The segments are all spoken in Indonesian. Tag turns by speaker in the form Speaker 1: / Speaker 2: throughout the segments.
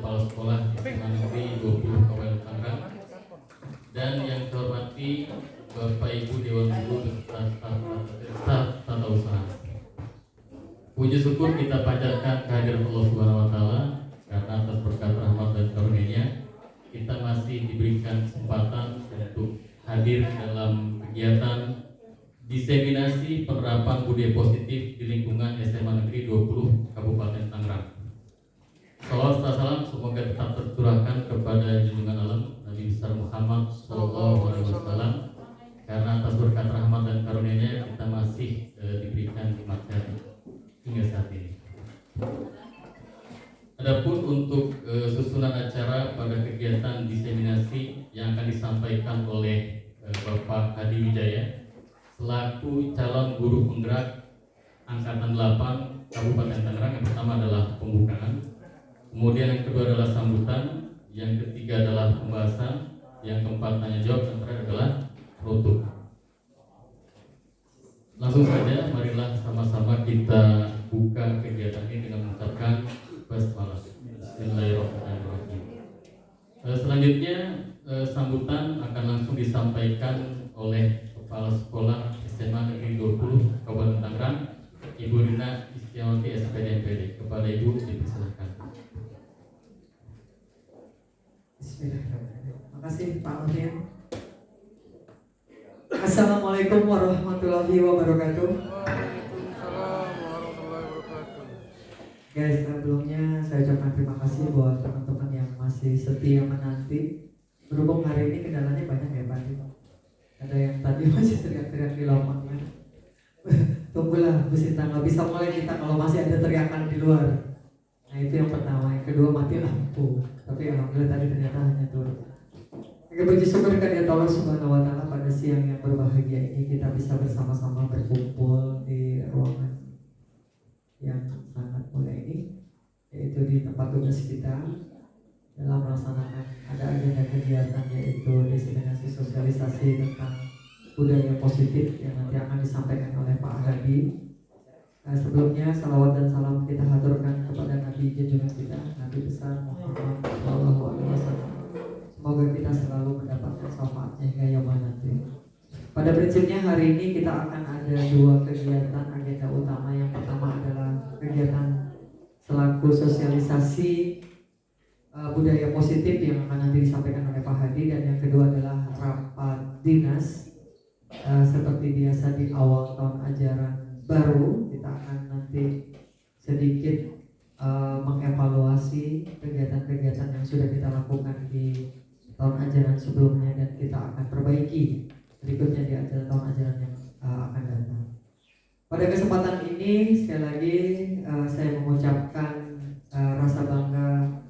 Speaker 1: Kepala Sekolah SMA Negeri 20 Kabupaten Tangerang, dan yang saya hormati Bapak Ibu Dewan Guru beserta staf tata usaha. Puji syukur kita panjatkan kehadiran Allah Subhanahu wa taala karena atas berkat rahmat dan karunia-Nya kita masih diberikan kesempatan untuk hadir dalam kegiatan diseminasi penerapan budaya positif di lingkungan SMA Negeri 20 Kabupaten Tangerang. Salawat serta salam semoga tetap tercurahkan kepada junjungan alam Nabi besar Muhammad SAW, karena atas berkat rahmat dan karunia-Nya kita masih diberikan nikmat sehat hingga saat ini. Adapun untuk susunan acara pada kegiatan diseminasi yang akan disampaikan oleh Bapak Hadi Wijaya selaku calon guru penggerak angkatan 8 Kabupaten Tangerang. Yang pertama adalah pembukaan, kemudian yang kedua adalah sambutan, yang ketiga adalah pembahasan, yang keempat tanya jawab, dan terakhir adalah penutup. Langsung saja, marilah sama-sama kita buka kegiatan ini dengan mengucapkan basmalah. Bismillahirrahmanirrahim. Selanjutnya sambutan akan langsung disampaikan oleh Kepala Sekolah SMA Negeri 20 Kabupaten Tangerang, Ibu Rina Istiawati SPD MPD. Kepada Ibu dipersilakan.
Speaker 2: Bismillahirrahmanirrahim. Terima kasih Pak Alvin. Assalamualaikum warahmatullahi wabarakatuh.
Speaker 3: Waalaikumsalam warahmatullahi wabarakatuh.
Speaker 2: Guys, sebelumnya saya ucapkan terima kasih buat teman-teman yang masih setia menanti. Berhubung hari ini kendalanya banyak ya Pak. Ada yang tadi masih teriak-teriak di lapangan. Tunggulah Bu Sinta, nggak bisa mulai kita kalau masih ada teriakan di luar. Nah itu yang pertama. Yang kedua mati lampu. Tapi alhamdulillah tadi ternyata hanya turun. Puji syukur kehadirat Allah Subhanahu wa taala pada siang yang berbahagia ini kita bisa bersama-sama berkumpul di ruangan yang sangat mulia ini, yaitu di tempat tugas kita dalam melaksanakan ada agenda kegiatan yaitu diseminasi sosialisasi tentang budaya positif yang nanti akan disampaikan oleh Pak Hadi. Sebelumnya salawat dan salam kita haturkan kepada Nabi junjungan kita, Nabi besar Muhammad SAW. Semoga kita selalu mendapatkan syafaatnya hingga yaumul nanti. Pada prinsipnya hari ini kita akan ada dua kegiatan agenda utama. Yang pertama adalah kegiatan selaku sosialisasi budaya positif yang akan nanti disampaikan oleh Pak Hadi, dan yang kedua adalah rapat dinas seperti biasa di awal tahun ajaran baru. Kita akan nanti sedikit mengevaluasi kegiatan-kegiatan yang sudah kita lakukan di tahun ajaran sebelumnya dan kita akan perbaiki berikutnya di tahun ajaran yang akan datang. Pada kesempatan ini sekali lagi saya mengucapkan rasa bangga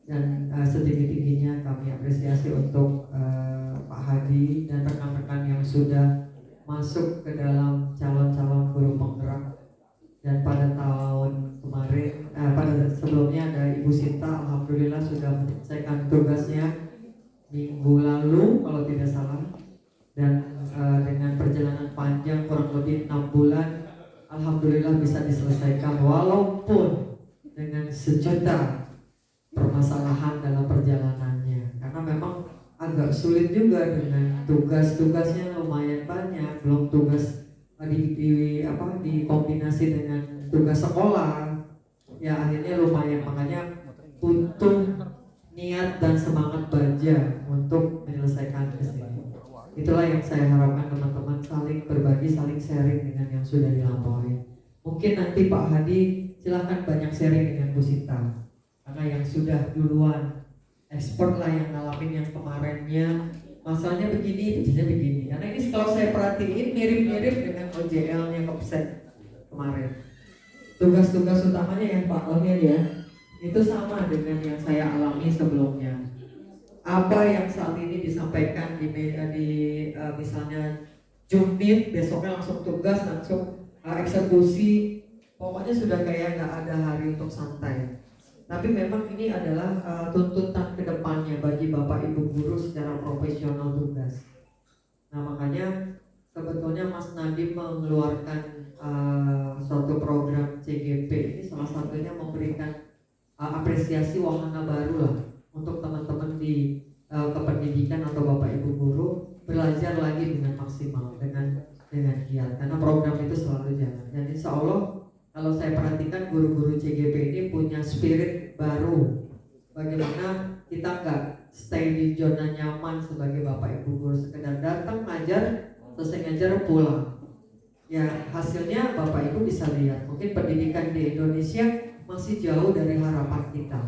Speaker 2: dan setinggi-tingginya kami apresiasi untuk Pak Hadi dan rekan-rekan yang sudah masuk ke dalam calon-calon guru penggerak. Dan pada tahun kemarin, pada sebelumnya ada Ibu Sinta, alhamdulillah sudah menyelesaikan tugasnya minggu lalu kalau tidak salah. Dan dengan perjalanan panjang kurang lebih 6 bulan, alhamdulillah bisa diselesaikan walaupun dengan sejuta permasalahan dalam perjalanannya. Karena memang agak sulit juga dengan tugas-tugasnya lumayan banyak, belum tugas dikombinasi dengan tugas sekolah, ya akhirnya lumayan. Makanya butuh niat dan semangat baja untuk menyelesaikan tugas ini. Itulah yang saya harapkan teman-teman saling berbagi, saling sharing dengan yang sudah dilampaui. Mungkin nanti Pak Hadi silahkan banyak sharing dengan Bu Sinta, karena yang sudah duluan expert lah yang ngalamin yang kemarinnya. Masalahnya begini, biasanya begini. Karena ini kalau saya perhatiin mirip-mirip dengan OJL-nya Kopset kemarin. Tugas-tugas utamanya yang Pak Alvin ya, itu sama dengan yang saya alami sebelumnya. Apa yang saat ini disampaikan di misalnya Jumit, besoknya langsung tugas, langsung eksekusi. Pokoknya sudah kayak nggak ada hari untuk santai. Tapi memang ini adalah tuntutan kedepannya bagi Bapak Ibu guru secara profesional tugas. Nah makanya sebetulnya Mas Nadiem mengeluarkan suatu program CGP ini salah satunya memberikan apresiasi wahana baru lah untuk teman-teman di kependidikan atau Bapak Ibu guru belajar lagi dengan maksimal, dengan giat, karena program itu selalu jalan. Dan insya Allah kalau saya perhatikan guru-guru CGP ini punya spirit baru. Bagaimana kita nggak stay di zona nyaman sebagai Bapak Ibu guru, sekedar datang ngajar, selesai ngajar pulang. Ya hasilnya Bapak Ibu bisa lihat, mungkin pendidikan di Indonesia masih jauh dari harapan kita.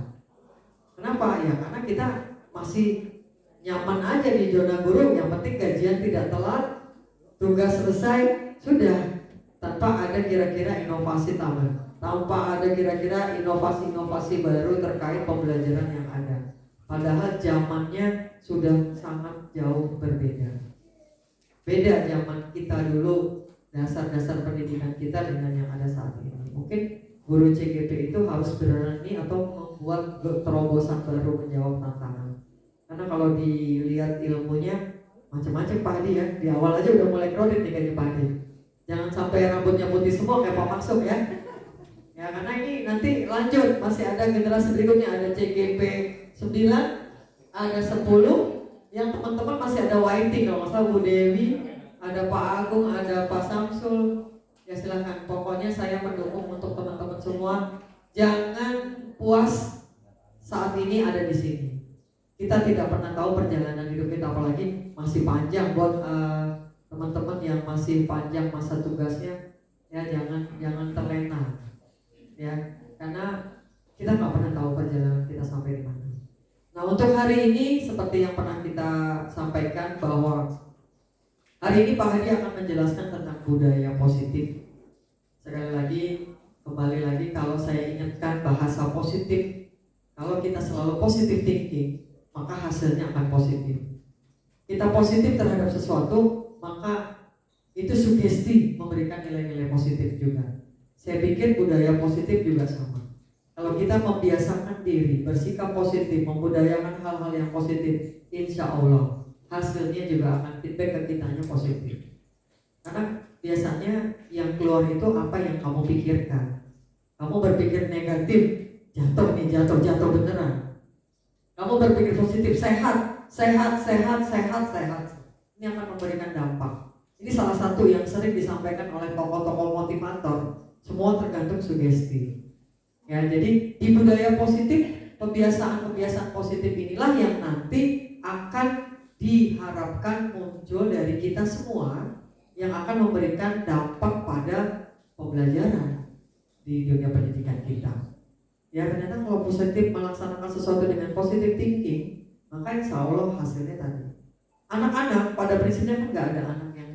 Speaker 2: Kenapa? Ya karena kita masih nyaman aja di zona guru, yang penting gajian tidak telat, tugas selesai, sudah, tanpa ada kira-kira inovasi tambahan, tanpa ada kira-kira inovasi-inovasi baru terkait pembelajaran yang ada. Padahal zamannya sudah sangat jauh berbeda. Beda zaman kita dulu, dasar-dasar pendidikan kita dengan yang ada saat ini. Mungkin guru CGP itu harus berani atau membuat terobosan baru menjawab tantangan. Karena kalau dilihat ilmunya macam-macam Pak Hadi ya, di awal aja udah mulai kredit nih kayak Pak Hadi. Jangan sampai rambutnya putih semua kayak Pak Maksum ya. Ya karena ini nanti lanjut, masih ada generasi berikutnya, ada CGP 9, ada 10, yang teman-teman masih ada waiting kalau nggak salah Bu Dewi, ada Pak Agung, ada Pak Samsul. Ya silakan, pokoknya saya mendukung untuk teman-teman semua. Jangan puas saat ini ada di sini. Kita tidak pernah tahu perjalanan hidup kita, apalagi masih panjang buat teman-teman yang masih panjang masa tugasnya. Ya jangan terlena, ya karena kita nggak pernah tahu perjalanan kita sampai di mana. Nah untuk hari ini seperti yang pernah kita sampaikan bahwa hari ini Pak Hadi akan menjelaskan tentang budaya positif. Sekali lagi, kembali lagi, kalau saya ingatkan bahasa positif, kalau kita selalu positive thinking, maka hasilnya akan positif. Kita positif terhadap sesuatu, maka itu sugesti memberikan nilai-nilai positif juga. Saya pikir budaya positif juga sama. Kalau kita membiasakan diri bersikap positif, membudayakan hal-hal yang positif, insya Allah hasilnya juga akan feedback ke kitanya positif. Karena biasanya yang keluar itu apa yang kamu pikirkan. Kamu berpikir negatif, jatuh beneran. Kamu berpikir positif, sehat. Ini akan memberikan dampak. Ini salah satu yang sering disampaikan oleh tokoh-tokoh motivator. Semua tergantung sugesti. Ya, jadi di budaya positif, kebiasaan-kebiasaan positif inilah yang nanti akan diharapkan muncul dari kita semua, yang akan memberikan dampak pada pembelajaran di dunia pendidikan kita. Ya ternyata kalau positif melaksanakan sesuatu dengan positive thinking, maka insya Allah hasilnya tadi. Anak-anak pada prinsipnya kan nggak ada anak yang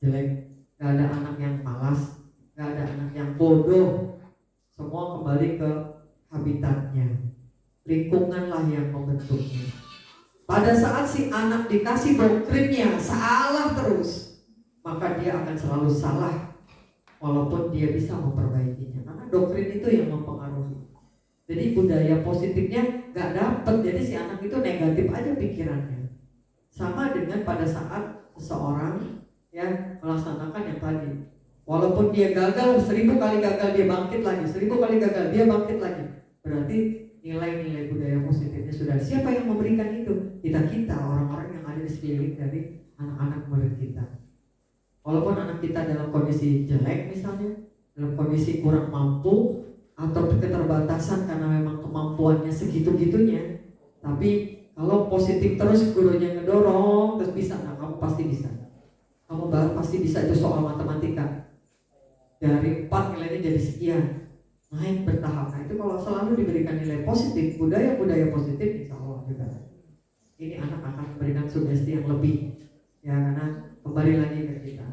Speaker 2: jelek, nggak ada anak yang malas, nggak ada anak yang bodoh. Semua kembali ke habitatnya. Lingkunganlah yang membentuknya. Pada saat si anak dikasih doktrinnya salah terus, maka dia akan selalu salah walaupun dia bisa memperbaikinya. Karena doktrin itu yang mempengaruhi. Jadi budaya positifnya gak dapet, jadi si anak itu negatif aja pikirannya. Sama dengan pada saat seseorang ya melaksanakan yang tadi, walaupun dia gagal 1000 kali gagal, dia bangkit lagi, 1000 kali gagal, dia bangkit lagi. Berarti nilai-nilai budaya positifnya sudah. Siapa yang memberikan itu? Kita orang-orang yang ada di sekeliling dari anak-anak murid kita. Walaupun anak kita dalam kondisi jelek misalnya, dalam kondisi kurang mampu atau keterbatasan karena memang kemampuannya segitu-gitunya, tapi kalau positif terus, gurunya ngedorong terus bisa, nah kamu pasti bisa. Kamu baru pasti bisa, itu soal matematika. Dari 4 nilainya jadi sekian, naik bertahap. Nah itu kalau selalu diberikan nilai positif, budaya-budaya positif, insya Allah juga ini anak akan memberikan sugesti yang lebih. Ya karena kembali lagi ke kita.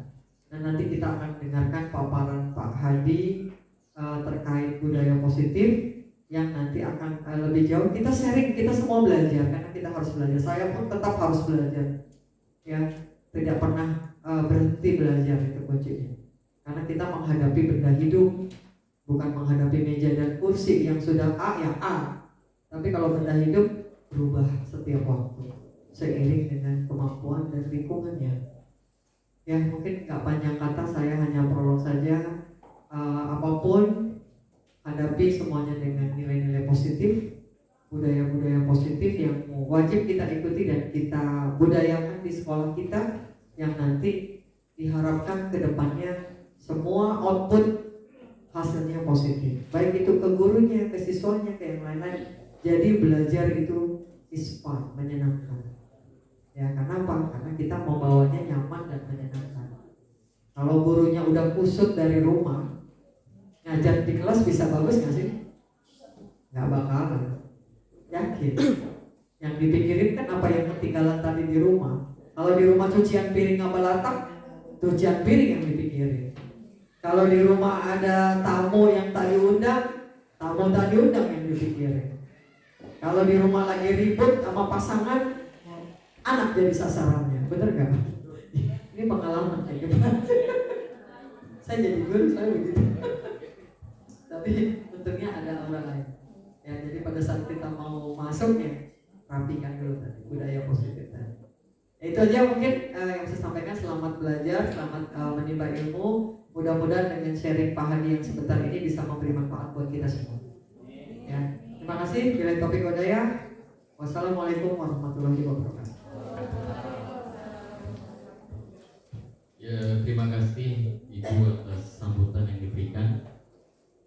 Speaker 2: Dan nanti kita akan dengarkan paparan Pak Hadi terkait budaya positif yang nanti akan lebih jauh. Kita sharing, kita semua belajar karena kita harus belajar. Saya pun tetap harus belajar. Ya tidak pernah berhenti belajar, itu kuncinya. Karena kita menghadapi benda hidup, bukan menghadapi meja dan kursi yang sudah A ya A. Tapi kalau benda hidup berubah setiap waktu seiring dengan kemampuan dan lingkungannya. Ya mungkin nggak panjang kata, saya hanya prolog saja. Apapun hadapi semuanya dengan wajib kita ikuti dan kita budayakan di sekolah kita, yang nanti diharapkan ke depannya semua output hasilnya positif, baik itu ke gurunya, ke siswanya, ke yang lain-lain. Jadi belajar itu is fun, menyenangkan. Ya, kenapa? Karena kita membawanya nyaman dan menyenangkan. Kalau gurunya udah kusut dari rumah, ngajar di kelas bisa bagus nggak sih? Nggak bakalan. Yakin. Yang dipikirin kan apa yang ketinggalan tadi di rumah. Kalau di rumah cucian piring nggak balatak, cucian piring yang dipikirin. Kalau di rumah ada tamu yang tadi undang, tamu tadi undang yang dipikirin. Kalau di rumah lagi ribut sama pasangan, anak jadi sasarannya, bener gak? Ini pengalaman kayak gitu. Saya jadi guru, saya begitu. Tapi untungnya ada orang lain. Ya, jadi pada saat kita mau masuk ya, rapikan dulu tadi budaya positif tadi. Itu aja mungkin yang saya sampaikan. Selamat belajar, selamat menimba ilmu. Mudah-mudahan dengan sharing Pak Hadi yang sebentar ini bisa memberi manfaat buat kita semua. Ya, terima kasih. Bila topik Godaya. Wassalamualaikum warahmatullahi wabarakatuh.
Speaker 1: Ya, terima kasih Ibu atas sambutan yang diberikan.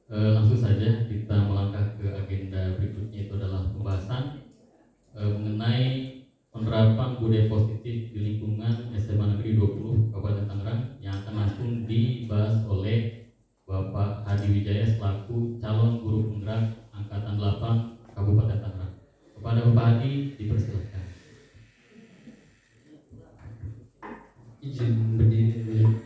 Speaker 1: Langsung saja kita melangkah ke agenda berikutnya, itu adalah pembahasan mengenai penerapan budaya positif di lingkungan SMA Negeri 20 Kabupaten Tangerang, yang akan langsung dibahas oleh Bapak Hadi Wijaya selaku calon guru penggerak angkatan 8 Kabupaten Tangerang. Kepada Bapak Hadi dipersilakan.
Speaker 4: Izin berdiri dulu.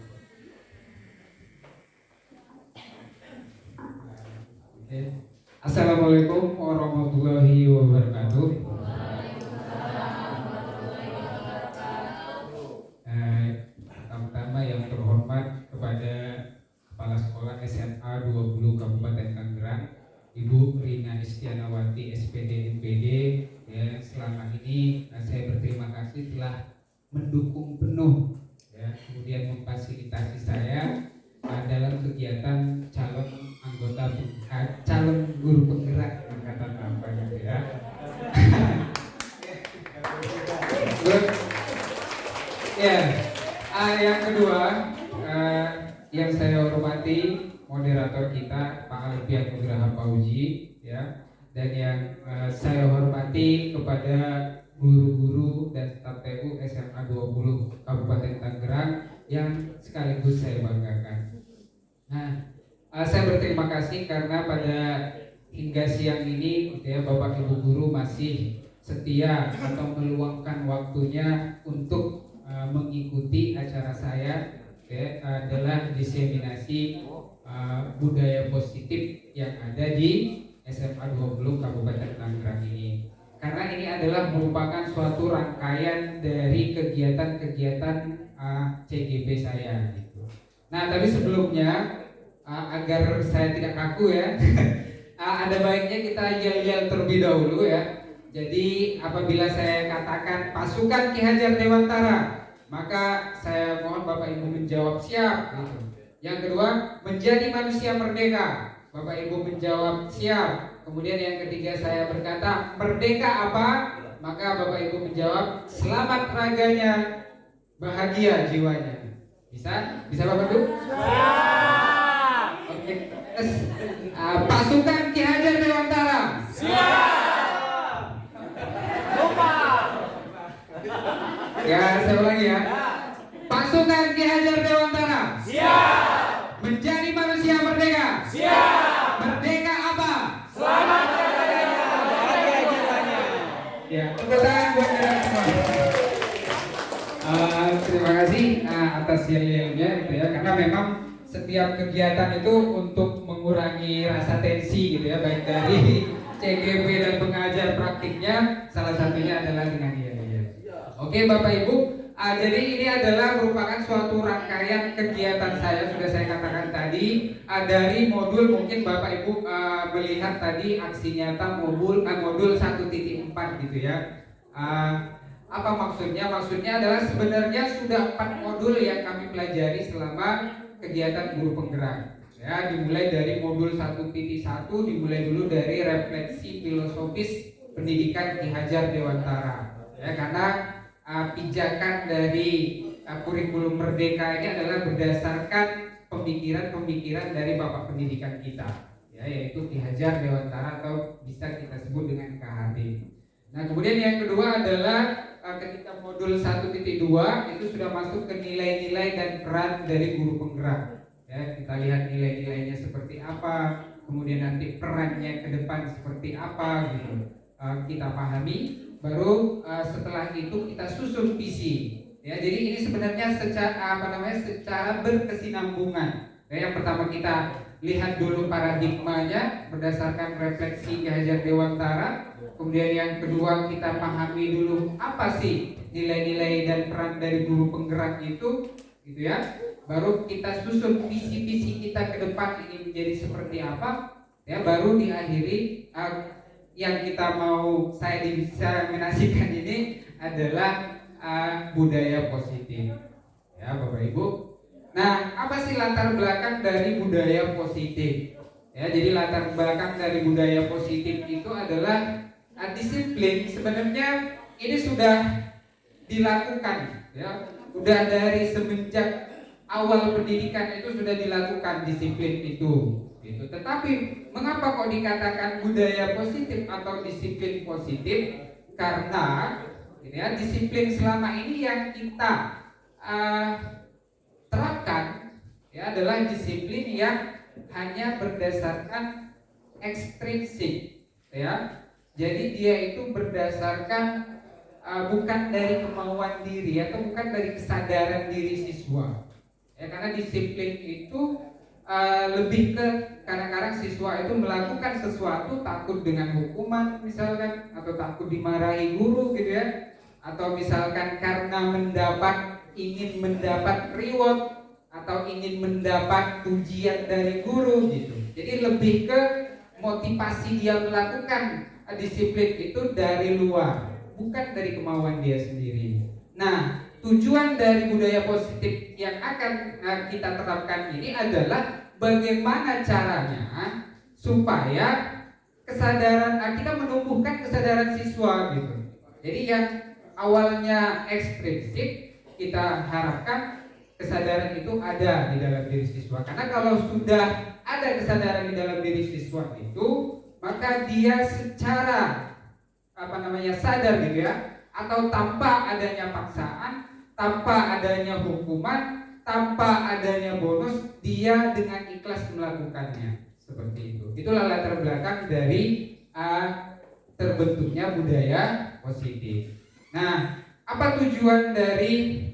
Speaker 4: Assalamualaikum warahmatullahi wabarakatuh. Pertama yang terhormat kepada Kepala Sekolah SMA 20 Kabupaten Tangerang, Ibu Rina Istianawati SPD MPD, ya, selama ini saya berterima kasih telah mendukung penuh, ya, kemudian memfasilitasi saya dalam kegiatan calon guru penggerak angkatan apa gitu ya. Ya, yang kedua yang saya hormati moderator kita Pak Alfian Nugraha Fauzi, ya, dan yang saya hormati kepada guru-guru dan staf TU SMA 20 Kabupaten Tangerang yang sekaligus saya banggakan. Nah, saya berterima kasih karena pada hingga siang ini ya, Bapak Ibu guru masih setia atau meluangkan waktunya untuk mengikuti acara saya, ya, adalah diseminasi budaya positif yang ada di SMA 20 Kabupaten Tangerang ini. Karena ini adalah merupakan suatu rangkaian dari kegiatan-kegiatan CGB saya gitu. Nah, tapi sebelumnya agar saya tidak kaku ya, ada baiknya kita yel-yel terlebih dahulu ya. Jadi apabila saya katakan pasukan Ki Hajar Dewantara, maka saya mohon Bapak Ibu menjawab siap gitu. Yang kedua, menjadi manusia merdeka, Bapak Ibu menjawab siap. Kemudian yang ketiga saya berkata merdeka apa, maka Bapak Ibu menjawab selamat raganya, bahagia jiwanya. Bisa? Bisa Bapak Ibu? Oke. Pasukan Ki Hajar Dewantara. Siap. Lupa. Ya, saya ulangi ya. Pasukan Ki Hajar Dewantara. Siap. Menjadi manusia merdeka. Siap. Merdeka apa? Selamat raganya, bahagia jiwanya. Ya, tepuk tangan buat kita semua. Terima kasih atas yel-yelnya gitu ya, karena memang setiap kegiatan itu untuk mengurangi rasa tensi gitu ya, baik dari CGB dan pengajar praktiknya, salah satunya adalah dengan yel-yel. Oke Bapak Ibu, jadi ini adalah merupakan suatu rangkaian kegiatan saya, sudah saya katakan tadi, dari modul, mungkin Bapak Ibu melihat tadi aksi nyata modul 1.4 gitu ya. Apa maksudnya? Maksudnya adalah sebenarnya sudah 4 modul yang kami pelajari selama kegiatan guru penggerak. Ya, dimulai dari modul 1.1, dimulai dulu dari refleksi filosofis pendidikan Ki Hajar Dewantara. Ya, karena pijakan dari kurikulum Merdeka ini adalah berdasarkan pemikiran-pemikiran dari Bapak Pendidikan kita, ya, yaitu Ki Hajar Dewantara atau bisa kita sebut dengan KHD. Nah, kemudian yang kedua adalah ketika modul 1.2 itu sudah masuk ke nilai-nilai dan peran dari guru penggerak. Ya, kita lihat nilai-nilainya seperti apa, kemudian nanti perannya ke depan seperti apa gitu. Kita pahami, baru setelah itu kita susun visi. Ya, jadi ini sebenarnya secara berkesinambungan. Ya, yang pertama kita lihat dulu paradigmanya berdasarkan refleksi Ki Hajar Dewantara. Kemudian yang kedua kita pahami dulu apa sih nilai-nilai dan peran dari guru penggerak itu, gitu ya. Baru kita susun visi-visi kita ke depan ini menjadi seperti apa. Ya, baru diakhiri yang kita mau saya diseminasikan ini adalah budaya positif. Ya, Bapak Ibu. Nah, apa sih latar belakang dari budaya positif? Ya, jadi latar belakang dari budaya positif itu adalah disiplin. Sebenarnya ini sudah dilakukan, ya, sudah dari semenjak awal pendidikan itu sudah dilakukan disiplin itu, gitu. Tetapi mengapa kok dikatakan budaya positif atau disiplin positif? Karena ya, disiplin selama ini yang kita terapkan ya adalah disiplin yang hanya berdasarkan ekstrinsik, ya. Jadi dia itu berdasarkan bukan dari kemauan diri atau bukan dari kesadaran diri siswa. Ya, karena disiplin itu lebih ke kadang-kadang siswa itu melakukan sesuatu takut dengan hukuman misalkan, atau takut dimarahi guru gitu ya, atau misalkan karena ingin mendapat reward atau ingin mendapat pujian dari guru gitu. Jadi lebih ke motivasi dia melakukan disiplin itu dari luar, bukan dari kemauan dia sendiri. Nah, tujuan dari budaya positif yang akan kita terapkan ini adalah bagaimana caranya supaya kesadaran kita menumbuhkan kesadaran siswa gitu. Jadi yang awalnya ekstrinsik, kita harapkan kesadaran itu ada di dalam diri siswa. Karena kalau sudah ada kesadaran di dalam diri siswa itu, maka dia secara sadar gitu ya, atau tanpa adanya paksaan, tanpa adanya hukuman, tanpa adanya bonus, dia dengan ikhlas melakukannya. Seperti itu. Itulah latar belakang dari terbentuknya budaya positif. Nah, apa tujuan dari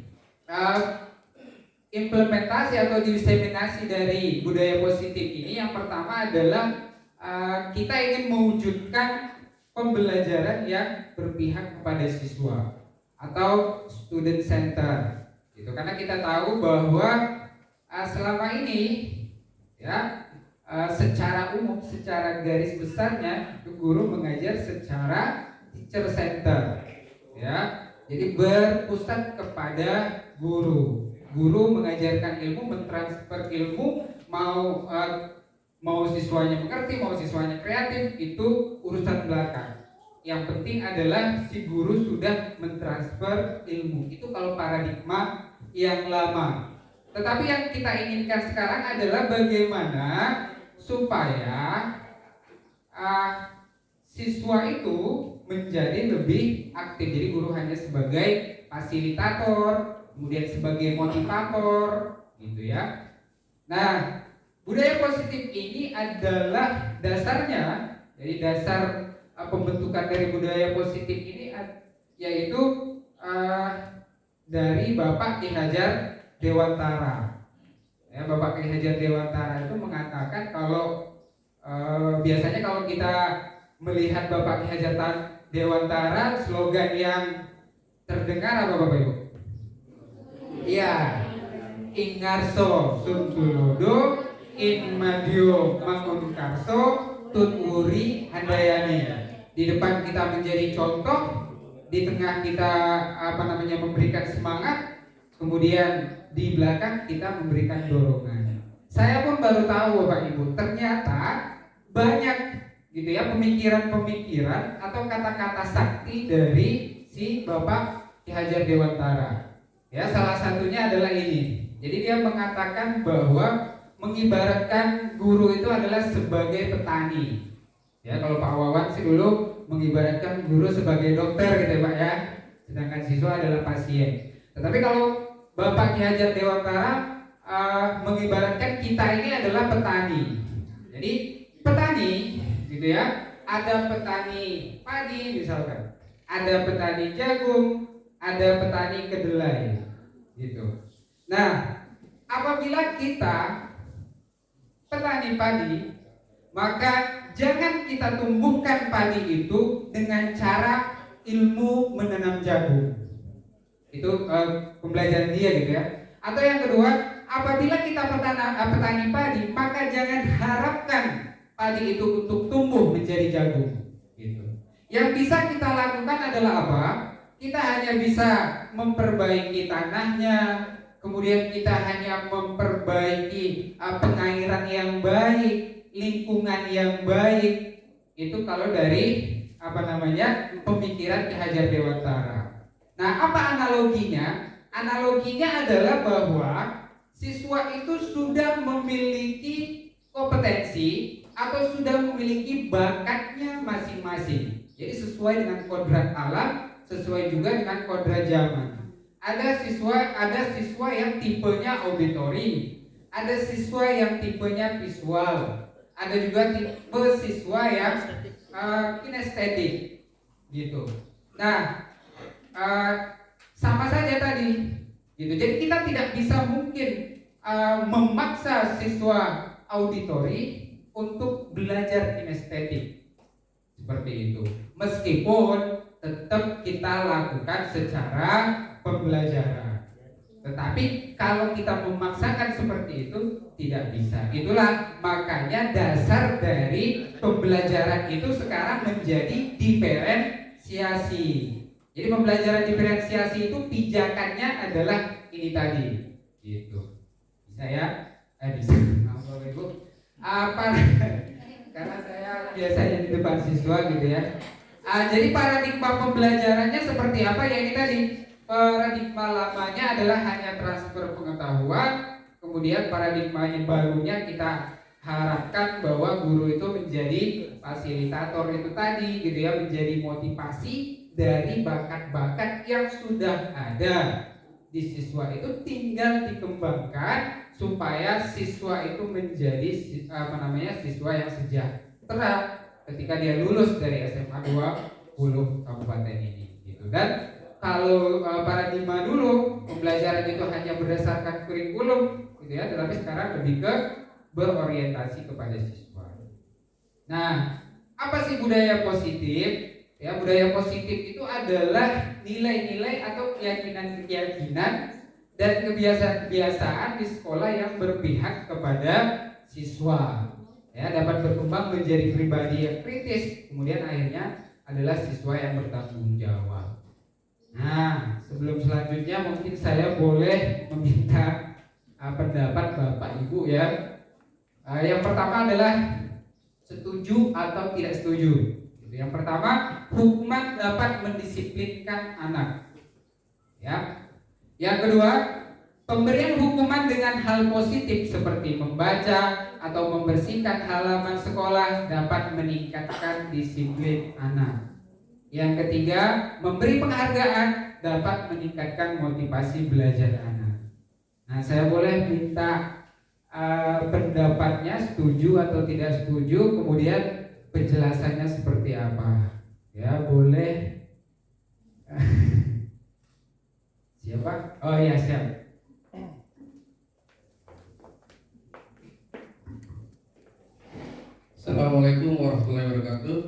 Speaker 4: implementasi atau diseminasi dari budaya positif ini? Yang pertama adalah kita ingin mewujudkan pembelajaran yang berpihak kepada siswa atau student center gitu. Karena kita tahu bahwa selama ini ya secara umum, secara garis besarnya guru mengajar secara teacher center ya. Jadi berpusat kepada guru. Guru mengajarkan ilmu, mentransfer ilmu, mau siswanya mengerti, mau siswanya kreatif, itu urusan belakang. Yang penting adalah si guru sudah mentransfer ilmu. Itu kalau paradigma yang lama. Tetapi yang kita inginkan sekarang adalah bagaimana supaya siswa itu menjadi lebih aktif. Jadi guru hanya sebagai fasilitator, kemudian sebagai motivator, gitu ya. Nah, budaya positif ini adalah dasarnya, jadi dasar pembentukan dari budaya positif ini yaitu dari Bapak Ki Hajar Dewantara. Ya, Bapak Ki Hajar Dewantara itu mengatakan kalau biasanya kalau kita melihat Bapak Ki Hajar Dewantara, slogan yang terdengar apa Bapak Ibu? Iya, Ingarso Suntulodo In Madio Mangunkarso Tutwuri Handayani. Di depan kita menjadi contoh, di tengah kita memberikan semangat, kemudian di belakang kita memberikan dorongan. Saya pun baru tahu Bapak Ibu, ternyata banyak gitu ya, pemikiran-pemikiran atau kata-kata sakti dari si Bapak Ki Hajar Dewantara. Ya, salah satunya adalah ini. Jadi dia mengatakan bahwa mengibaratkan guru itu adalah sebagai petani. Ya, kalau Pak Wawan sih dulu mengibaratkan guru sebagai dokter gitu ya Pak ya. Sedangkan siswa adalah pasien. Tetapi kalau Bapak Ki Hajar Dewantara mengibaratkan kita ini adalah petani. Jadi petani gitu ya, ada petani padi misalkan, ada petani jagung, ada petani kedelai gitu. Nah, apabila kita petani padi, maka jangan kita tumbuhkan padi itu dengan cara ilmu menanam jagung. Itu pembelajaran dia gitu ya. Atau yang kedua, apabila kita petani padi, maka jangan harapkan padi itu untuk tumbuh menjadi jagung gitu. Yang bisa kita lakukan adalah apa? Kita hanya bisa memperbaiki tanahnya, kemudian kita hanya memperbaiki pengairan yang baik, lingkungan yang baik. Itu kalau dari pemikiran Ki Hajar Dewantara. Nah, apa analoginya? Analoginya adalah bahwa siswa itu sudah memiliki kompetensi atau sudah memiliki bakatnya masing-masing. Jadi sesuai dengan kodrat alam, sesuai juga dengan kodrat zaman. Ada siswa yang tipenya auditori, ada siswa yang tipenya visual, ada juga tipe siswa yang kinestetik gitu. Nah, sama saja tadi gitu. Jadi kita tidak bisa mungkin memaksa siswa auditori untuk belajar kinestetik seperti itu, meskipun tetap kita lakukan secara pembelajaran. Tetapi kalau kita memaksakan seperti itu tidak bisa. Itulah makanya dasar dari pembelajaran itu sekarang menjadi diferensiasi. Jadi pembelajaran diferensiasi itu pijakannya adalah ini tadi, gitu. Bisa ya? Bisa. Maaf Ibu. Karena saya biasanya di depan siswa gitu ya. Jadi paradigma pembelajarannya seperti apa? Ya ini tadi. Paradigma lamanya adalah hanya transfer pengetahuan. Kemudian paradigma yang barunya kita harapkan bahwa guru itu menjadi fasilitator itu tadi, gitu ya, menjadi motivasi dari bakat-bakat yang sudah ada di siswa itu, tinggal dikembangkan supaya siswa itu menjadi siswa yang sejahtera ketika dia lulus dari SMA 20 kabupaten ini gitu. Dan kalau paradigma dulu pembelajaran itu hanya berdasarkan kurikulum gitu ya, tetapi sekarang lebih ke berorientasi kepada siswa. Nah, apa sih budaya positif? Ya, budaya positif itu adalah nilai-nilai atau keyakinan-keyakinan dan kebiasaan-kebiasaan di sekolah yang berpihak kepada siswa. Ya, dapat berkembang menjadi pribadi yang kritis, kemudian akhirnya adalah siswa yang bertanggung jawab. Nah, sebelum selanjutnya mungkin saya boleh meminta pendapat Bapak Ibu ya. Yang pertama adalah setuju atau tidak setuju. Yang pertama, hukuman dapat mendisiplinkan anak. Ya. Yang kedua, pemberian hukuman dengan hal positif seperti membaca atau membersihkan halaman sekolah dapat meningkatkan disiplin anak. Yang ketiga, memberi penghargaan dapat meningkatkan motivasi belajar anak. Nah, saya boleh minta pendapatnya, setuju atau tidak setuju, kemudian penjelasannya seperti apa. Ya, boleh. Siapa? Oh iya, siap.
Speaker 5: Assalamualaikum warahmatullahi wabarakatuh.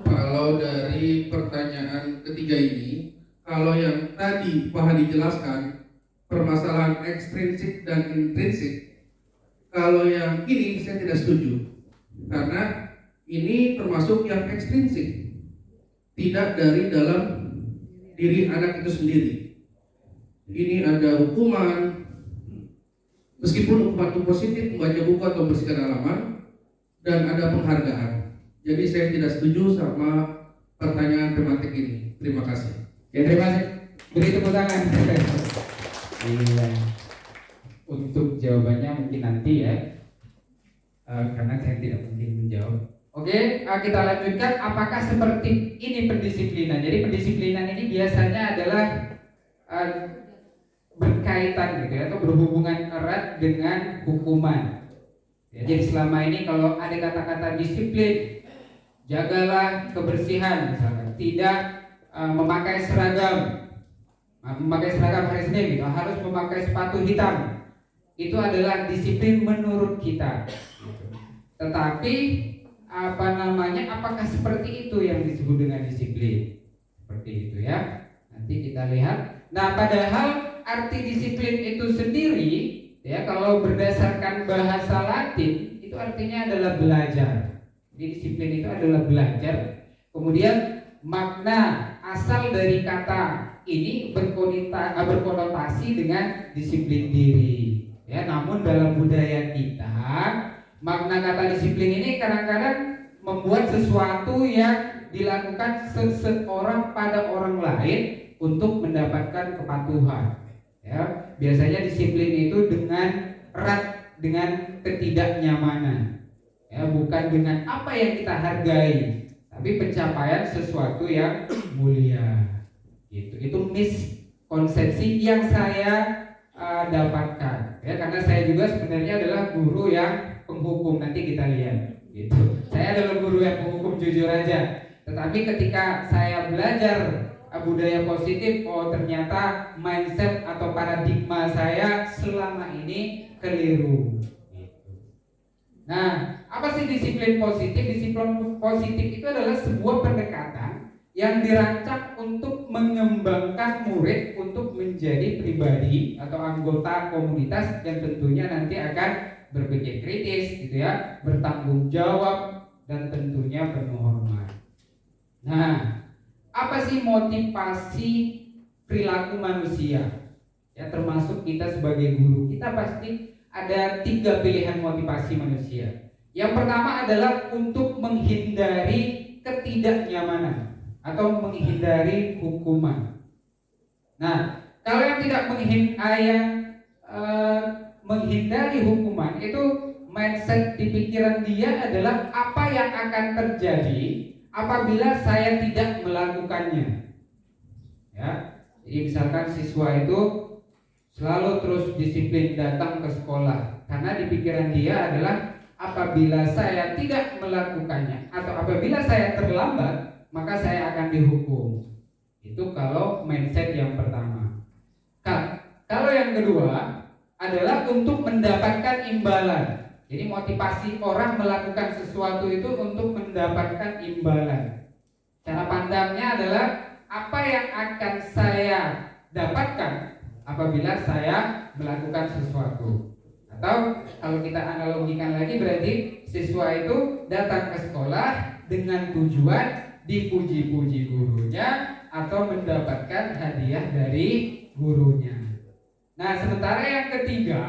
Speaker 5: Kalau dari pertanyaan ketiga ini, kalau yang tadi Pak Hadi jelaskan permasalahan ekstrinsik dan intrinsik, kalau yang ini saya tidak setuju, karena ini termasuk yang ekstrinsik, tidak dari dalam diri anak itu sendiri. Ini ada hukuman, meskipun hukuman itu positif, membaca buku atau membersihkan halaman, dan ada penghargaan. Jadi saya tidak setuju sama pertanyaan tematik ini. Terima kasih.
Speaker 4: Ya terima kasih. Beri tepuk tangan. Iya. Untuk jawabannya mungkin nanti ya, karena saya tidak mungkin menjawab. Oke, kita lanjutkan. Apakah seperti ini pendisiplinan? Jadi pendisiplinan ini biasanya adalah berkaitan gitu ya, atau berhubungan erat dengan hukuman. Ya, jadi selama ini kalau ada kata-kata disiplin, jagalah kebersihan misalkan, tidak memakai seragam hari Senin gitu, harus memakai sepatu hitam, itu adalah disiplin menurut kita. Tetapi apakah seperti itu yang disebut dengan disiplin? Seperti itu ya. Nanti kita lihat. Nah, padahal arti disiplin itu sendiri ya, kalau berdasarkan bahasa Latin itu artinya adalah belajar. Jadi disiplin itu adalah belajar. Kemudian makna asal dari kata ini berkonotasi dengan disiplin diri. Ya, namun dalam budaya kita, makna kata disiplin ini kadang-kadang membuat sesuatu yang dilakukan seseorang pada orang lain untuk mendapatkan kepatuhan. Ya, biasanya disiplin itu dengan erat dengan ketidaknyamanan. Ya, bukan dengan apa yang kita hargai, tapi pencapaian sesuatu yang mulia. Itu miskonsepsi yang saya dapatkan. Ya, karena saya juga sebenarnya adalah guru yang penghukum, nanti kita lihat. Gitu. Saya adalah guru yang penghukum jujur aja. Tetapi ketika saya belajar budaya positif, oh ternyata mindset atau paradigma saya selama ini keliru. Nah, apa sih disiplin positif? Disiplin positif itu adalah sebuah pendekatan yang dirancang untuk mengembangkan murid untuk menjadi pribadi atau anggota komunitas yang tentunya nanti akan berpikir kritis, gitu ya, bertanggung jawab, dan tentunya penuh hormat. Nah, apa sih motivasi perilaku manusia? Ya, termasuk kita sebagai guru, kita pasti ada 3 pilihan motivasi manusia. Yang pertama adalah untuk menghindari ketidaknyamanan atau menghindari hukuman. Nah, kalau yang tidak menghindari hukuman, itu mindset di pikiran dia adalah apa yang akan terjadi apabila saya tidak melakukannya. Ya, jadi misalkan siswa itu selalu terus disiplin datang ke sekolah, karena di pikiran dia adalah apabila saya tidak melakukannya atau apabila saya terlambat, maka saya akan dihukum. Itu kalau mindset yang pertama. Kalau yang kedua adalah untuk mendapatkan imbalan. Jadi motivasi orang melakukan sesuatu itu untuk mendapatkan imbalan. Cara pandangnya adalah apa yang akan saya dapatkan apabila saya melakukan sesuatu. Atau kalau kita analogikan lagi, berarti siswa itu datang ke sekolah dengan tujuan dipuji-puji gurunya atau mendapatkan hadiah dari gurunya. Nah, sementara yang ketiga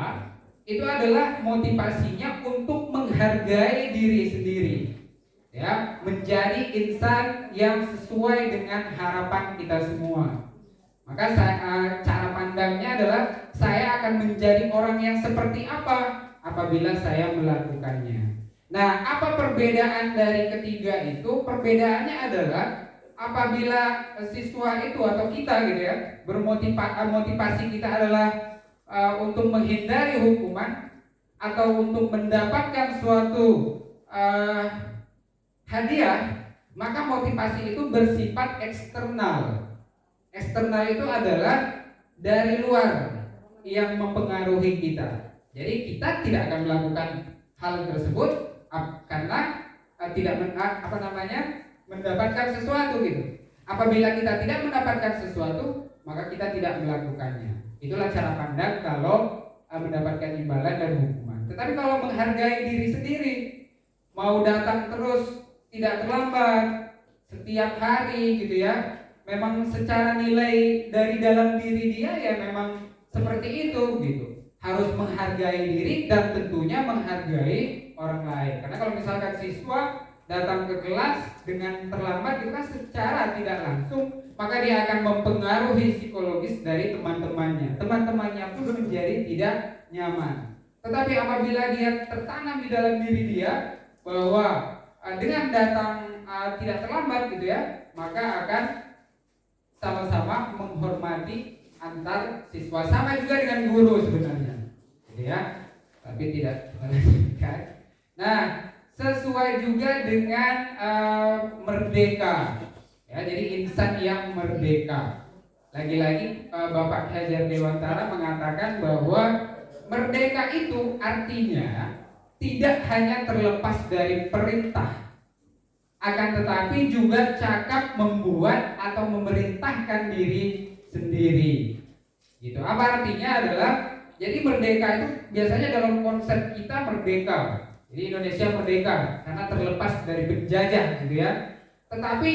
Speaker 4: itu adalah motivasinya untuk menghargai diri sendiri, ya, menjadi insan yang sesuai dengan harapan kita semua. Maka cara pandangnya adalah saya akan menjadi orang yang seperti apa apabila saya melakukannya. Nah, apa perbedaan dari ketiga itu? Perbedaannya adalah apabila siswa itu atau kita gitu ya, motivasi kita adalah untuk menghindari hukuman atau untuk mendapatkan suatu hadiah, maka motivasi itu bersifat eksternal. Eksternal itu adalah dari luar yang mempengaruhi kita. Jadi kita tidak akan melakukan hal tersebut karena tidak mendapatkan sesuatu gitu. Apabila kita tidak mendapatkan sesuatu, maka kita tidak melakukannya. Itulah cara pandang kalau mendapatkan imbalan dan hukuman. Tetapi kalau menghargai diri sendiri, mau datang terus, tidak terlambat, setiap hari gitu ya, memang secara nilai dari dalam diri dia ya memang seperti itu gitu. Harus menghargai diri dan tentunya menghargai orang lain. Karena kalau misalkan siswa datang ke kelas dengan terlambat itu kan secara tidak langsung maka dia akan mempengaruhi psikologis dari teman-temannya. Teman-temannya pun menjadi tidak nyaman. Tetapi apabila dia tertanam di dalam diri dia bahwa dengan datang tidak terlambat gitu ya, maka akan sama-sama menghormati antar siswa, sama juga dengan guru sebenarnya, gitu ya. Tapi tidak melanjutkan. Nah, sesuai juga dengan merdeka, ya. Jadi insan yang merdeka. Lagi-lagi Bapak Hajar Dewantara mengatakan bahwa merdeka itu artinya tidak hanya terlepas dari perintah, akan tetapi juga cakap membuat atau memerintahkan diri sendiri. Gitu. Apa artinya adalah, jadi merdeka itu biasanya dalam konsep kita merdeka. Jadi Indonesia merdeka karena terlepas dari penjajah, gitu ya. Tetapi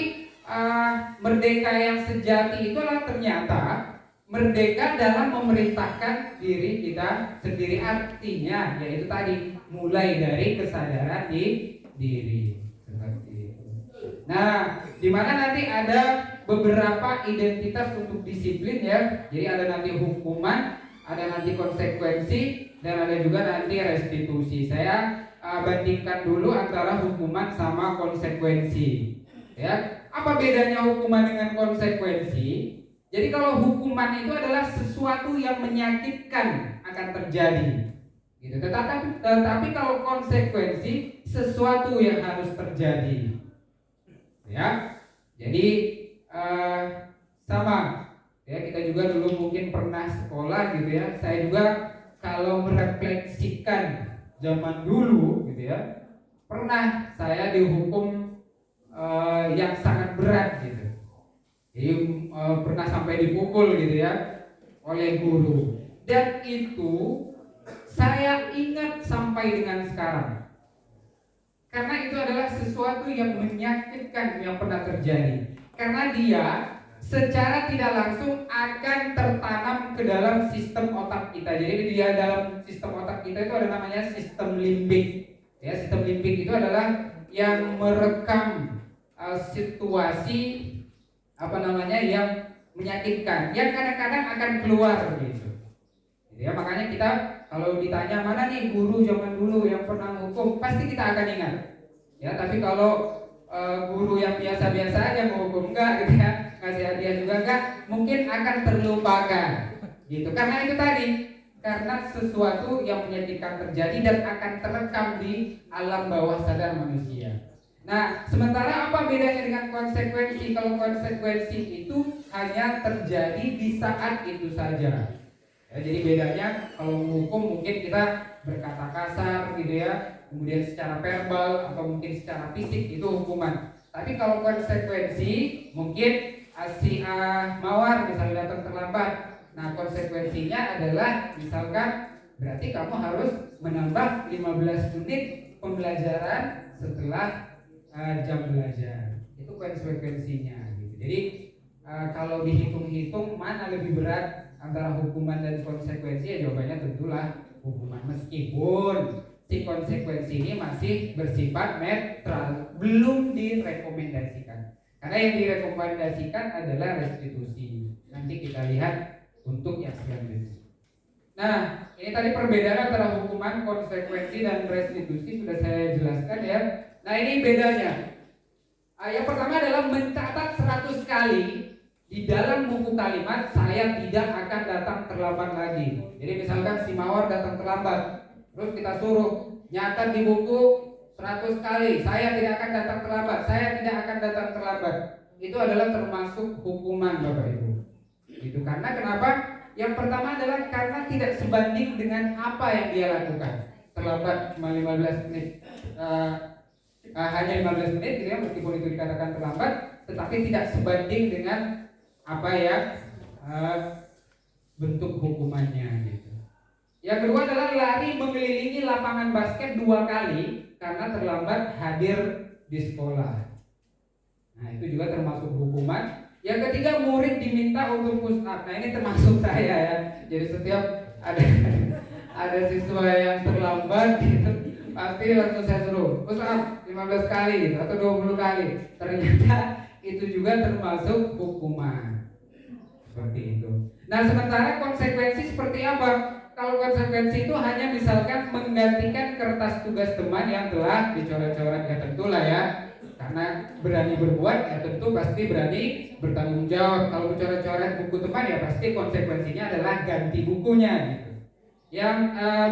Speaker 4: merdeka yang sejati itu adalah ternyata merdeka dalam memerintahkan diri kita sendiri, artinya yaitu tadi mulai dari kesadaran di diri seperti itu. Nah, di mana nanti ada beberapa identitas untuk disiplin ya. Jadi ada nanti hukuman, ada nanti konsekuensi, dan ada juga nanti restitusi. Saya bandingkan dulu antara hukuman sama konsekuensi. Ya, apa bedanya hukuman dengan konsekuensi? Jadi kalau hukuman itu adalah sesuatu yang menyakitkan akan terjadi, gitu. Tetapi kalau konsekuensi sesuatu yang harus terjadi, ya. Jadi sama, ya, kita juga dulu mungkin pernah sekolah, gitu ya. Saya juga kalau merefleksikan zaman dulu, gitu ya, pernah saya dihukum yang sangat berat, gitu. Jadi pernah sampai dipukul, gitu ya, oleh guru. Dan itu saya ingat sampai dengan sekarang, karena itu adalah sesuatu yang menyakitkan yang pernah terjadi. Karena dia secara tidak langsung akan tertanam ke dalam sistem otak kita. Jadi dia dalam sistem otak kita itu ada namanya sistem limbik. Ya, sistem limbik itu adalah yang merekam situasi yang menyakitkan, yang kadang-kadang akan keluar begitu. Ya, makanya kita kalau ditanya mana nih guru zaman dulu yang pernah hukum, pasti kita akan ingat. Ya, tapi kalau guru yang biasa-biasa aja menghukum enggak, gitu ya, ngasih hadiah juga enggak, mungkin akan terlupakan. Gitu. Karena itu tadi, karena sesuatu yang menyakitkan terjadi dan akan terekam di alam bawah sadar manusia. Nah, sementara apa bedanya dengan konsekuensi? Kalau konsekuensi itu hanya terjadi di saat itu saja. Ya, jadi bedanya kalau menghukum mungkin kita berkata kasar, gitu ya, kemudian secara verbal atau mungkin secara fisik itu hukuman. Tapi kalau konsekuensi mungkin si Mawar misalnya datang terlambat. Nah, konsekuensinya adalah misalkan berarti kamu harus menambah 15 menit pembelajaran setelah jam belajar. Itu konsekuensinya, gitu. Jadi kalau dihitung-hitung mana lebih berat antara hukuman dan konsekuensi, ya jawabannya tentulah hukuman, meskipun si konsekuensi ini masih bersifat netral, belum direkomendasikan. Karena yang direkomendasikan adalah restitusi. Nanti kita lihat untuk yang selanjutnya. Nah, ini tadi perbedaan antara hukuman, konsekuensi, dan restitusi sudah saya jelaskan, ya. Nah, ini bedanya. Yang pertama adalah mencatat 100 kali di dalam buku kalimat, saya tidak akan datang terlambat lagi. Jadi misalkan si Mawar datang terlambat, terus kita suruh nyatat di buku 100 kali, saya tidak akan datang terlambat, saya tidak akan datang terlambat. Itu adalah termasuk hukuman, Bapak Ibu. Itu karena kenapa? Yang pertama adalah karena tidak sebanding dengan apa yang dia lakukan. Terlambat cuma 15 menit, hanya 15 menit, gitu ya, meskipun itu dikatakan terlambat, tetapi tidak sebanding dengan apa yang bentuk hukumannya, gitu. Yang kedua adalah lari mengelilingi lapangan basket 2 kali karena terlambat hadir di sekolah. Nah, itu juga termasuk hukuman. Yang ketiga, murid diminta untuk push up. Nah, ini termasuk saya, ya. Jadi setiap ada siswa yang terlambat, gitu, pasti langsung saya suruh push up 15 kali gitu, atau 20 kali. Ternyata itu juga termasuk hukuman. Seperti itu. Nah, sementara konsekuensi seperti apa? Kalau konsekuensi itu hanya misalkan menggantikan kertas tugas teman yang telah dicoret-coret, ya tentulah ya. Karena berani berbuat ya tentu pasti berani bertanggung jawab. Kalau mencoret-coret buku teman ya pasti konsekuensinya adalah ganti bukunya gitu. Yang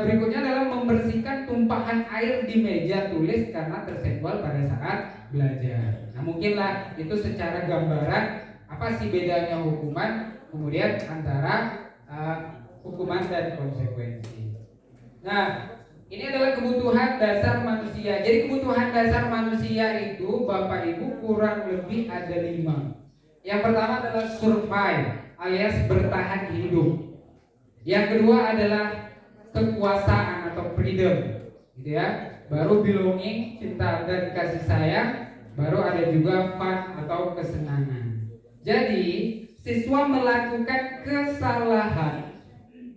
Speaker 4: berikutnya adalah membersihkan tumpahan air di meja tulis karena tersenggol pada saat belajar. Nah, mungkinlah itu secara gambaran apa sih bedanya hukuman kemudian antara hukuman dan konsekuensi. Nah, ini adalah kebutuhan dasar manusia. Jadi kebutuhan dasar manusia itu Bapak Ibu kurang lebih ada 5. Yang pertama adalah survive alias bertahan hidup. Yang kedua adalah kekuasaan atau freedom, gitu ya. Baru belonging, cinta dan kasih sayang. Baru ada juga fun atau kesenangan. Jadi siswa melakukan kesalahan,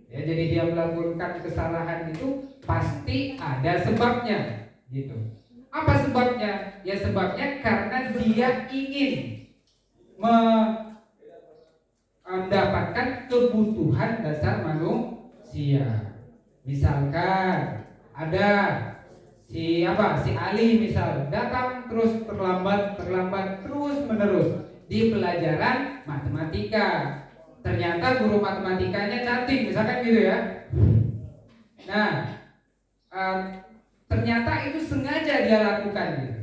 Speaker 4: ya, jadi dia melakukan kesalahan itu pasti ada sebabnya, gitu. Apa sebabnya? Ya sebabnya karena dia ingin mendapatkan kebutuhan dasar manusia. Misalkan ada si Ali misal datang terus terlambat terus menerus di pelajaran matematika. Ternyata guru matematikanya cantik, misalkan gitu ya. Nah, ternyata itu sengaja dia lakukan gitu.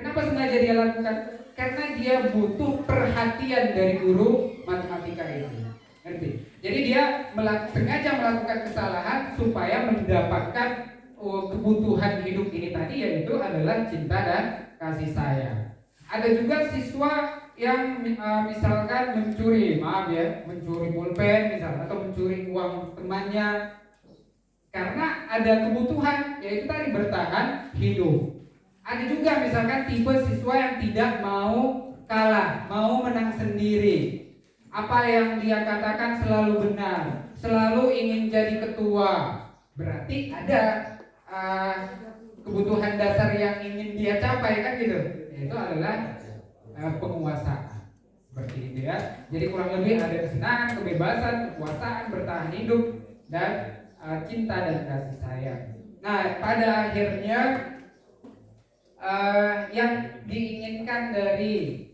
Speaker 4: Kenapa sengaja dia lakukan? Karena dia butuh perhatian dari guru matematika itu. Ngerti? Jadi dia sengaja melakukan kesalahan supaya mendapatkan kebutuhan hidup ini tadi, yaitu adalah cinta dan kasih sayang. Ada juga siswa yang misalkan mencuri pulpen misalnya, atau mencuri uang temannya karena ada kebutuhan, yaitu tadi bertahan hidup. Ada juga misalkan tipe siswa yang tidak mau kalah, mau menang sendiri. Apa yang dia katakan selalu benar, selalu ingin jadi ketua. Berarti ada kebutuhan dasar yang ingin dia capai, kan gitu. Itu adalah penguasaan. Seperti itu ya. Jadi kurang lebih ada kesenangan, kebebasan, kekuasaan, bertahan hidup, dan cinta dan kasih sayang. Nah, pada akhirnya yang diinginkan dari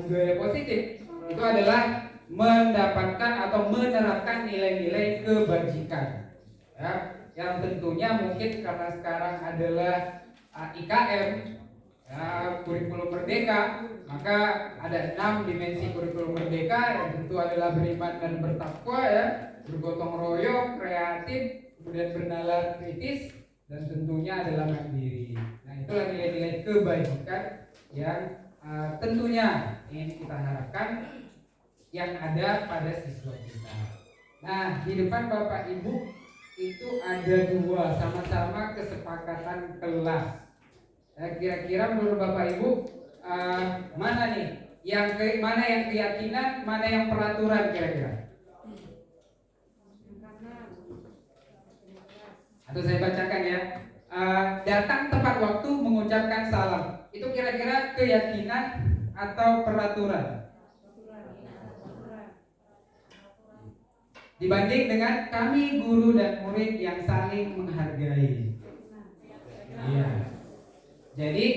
Speaker 4: budaya positif itu adalah mendapatkan atau menerapkan nilai-nilai kebajikan, ya, yang tentunya mungkin karena sekarang adalah IKM, ya, kurikulum merdeka, maka ada 6 dimensi kurikulum merdeka yang tentu adalah beriman dan bertakwa, ya, bergotong royong, kreatif, kemudian bernalar kritis, dan tentunya adalah mandiri. Nah, itulah nilai-nilai kebajikan yang tentunya ingin kita harapkan yang ada pada siswa kita. Nah, di depan Bapak Ibu itu ada 2 sama-sama kesepakatan kelas. Kira-kira menurut Bapak Ibu mana nih? Mana yang keyakinan, mana yang peraturan kira-kira? Atau saya bacakan ya. Datang tepat waktu, mengucapkan salam. Itu kira-kira keyakinan atau peraturan? Dibanding dengan kami guru dan murid yang saling menghargai. Iya. Jadi